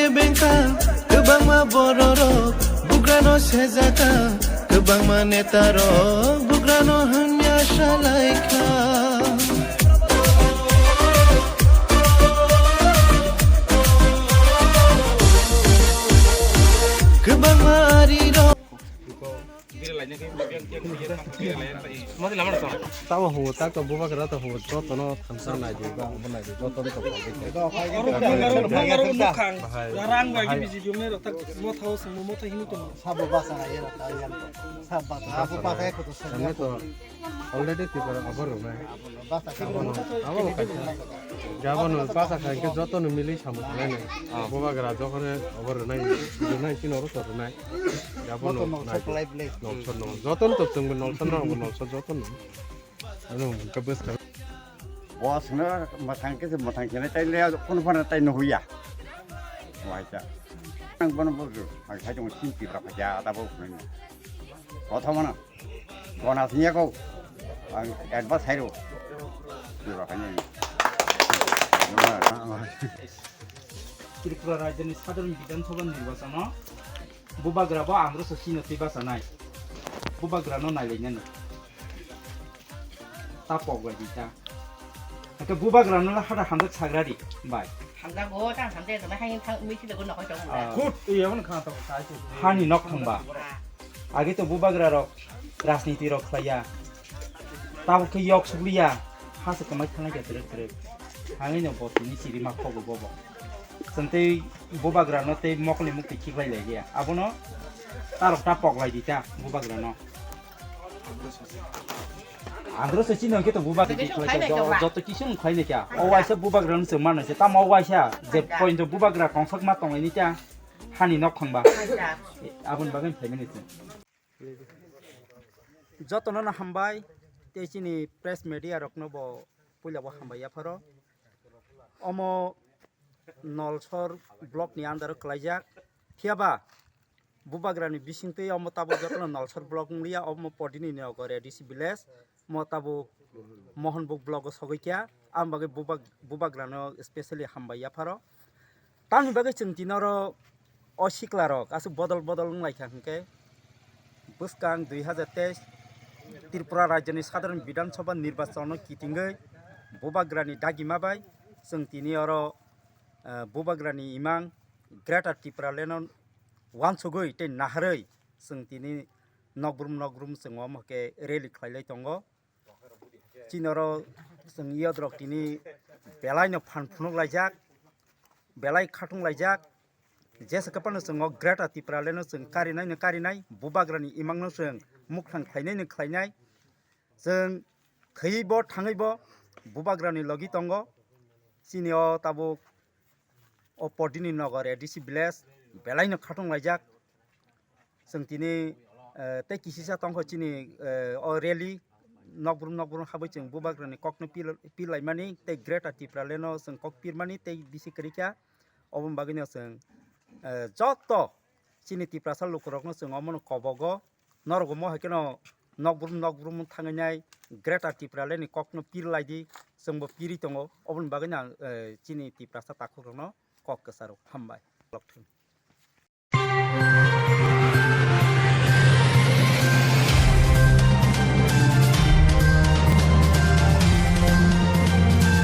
bengka kebang ma bororo bugrano sejaka kebang ma netaro bugrano hanya shalaika kebang ma ariro tahu hutan ke Bubagra tahu hutan tono thamsan naik juga, mana juga tono tono. Orang bagi biji jumlah tak mau tahu semua mau tahu ini tuh. Sabu bahasa aja lah kalian tuh. Sabu bahasa itu tuh. Karena itu already kita apa rumah. Bahasa kita. Apa bukan? Jawaban bahasa kan kita jatuh numili sama lain. Bubagra jauhnya apa rumah ini sih norus rumah. Jawaban naik. Jatuh tuh tunggu nolson jatuh. Anu kebes kan. Aswkno matang kita tay leo kono pana tay no huya. Waja. Ang kono bodu, ang sajong sinti pra paja ta bo ni. Prothama na. Kona sinya ko ang advance hairo. Dira kanya. Tripura রাজ্যের সাধারণ বিধানসভা নির্বাচন বুবাগ্রা বা আমরা সচিন বাসানাই বুবাগ্রানো নাইলেন তা পগবাদিটা 그 부바그라는 하다 한덕 사그라리 바이 한다고 장 한대도 하긴 미치도 그 넣어 줘. 굿 이거는 간다고 한이 넣던바 아게 또 부바그라로 라스니티로 클라야 따고 그 역수리야 하서 그만 타나게 들어 하긴 뭐 니시리 막 보고 보고 선때 부바그라는 때 먹을 먹기 키가이 레게 아보노 따로 다 뻑라이디다 부바그라노 안 그래서 지는 게또 부바그라 저또 기시는 과이네자 어와이서 부바그라는 정말은 땀 어와이샤 제 포인트 부바그라 공석 맞동이니자 한이 넣건바 아분 바근 페미니스 저또는 한바이 대신이 프레스 미디어 럭노보 보려고 한바이야 파로 어머 널서 블록니 안다로 클라이작 피아바 부바그라니 비싱테 어머 따보 저또는 널서 블록리야 어머 포디니 네오거레 디시빌레스 मोताबो मोहनबुक ब्लॉग सगैया आम बागे बुबाग्रानो स्पेशली हामबाया फारो तानि बागे चिंतिनर असिक्लार गासै बदल लाइखा हंके बुस्कां 2023 त्रिपुरा राज्यनि साधारण विधानसभा निर्वाचन किटिंगै बुबाग्रानि दागिमाबाय जों तिनि अर बुबाग्रानि इमां ग्रेटर त्रिपुरा लेन वानसुगै ते नाहारै जों तिनि नगरुम जों अमके रेलि खालाय दंगो चिनरो जों इयद्रक तिनि बेलायनो फानफुनक लायजाक बेलाय खाथुं लायजाक जेसेकपानो जों ग्रेटर त्रिपुरा लेन जों कारिनाय बुबाग्रानि इमांनो जों मुख्रां खायनाय जों खैबो थाङैबो बुबाग्रानि लगि दंगो चिनियो ताबो अपदिनि नगर एडिसि विलेज बेलायनो खाथुं लायजाक जों तिनि ते किसिसा तंखो चिनि रेली नगरुम हाबै जों बुबाग्रानि ककनो पिलायमानि ते ग्रेटर त्रिपुरा लेनो जों कक पिरमानि ते बिसिकरिका अबन बागिनो जों जत चिनि त्रिपुरा लुकुरकनो जों अमन कबगो नरगो महकेनो नगरुम थांनाय ग्रेटर त्रिपुरा लेनि ककनो पिरलायदि जोंबो पिरि दङ अबन बागिनो चिनि त्रिपुरा ताखुरनो कक कसारो हामबाय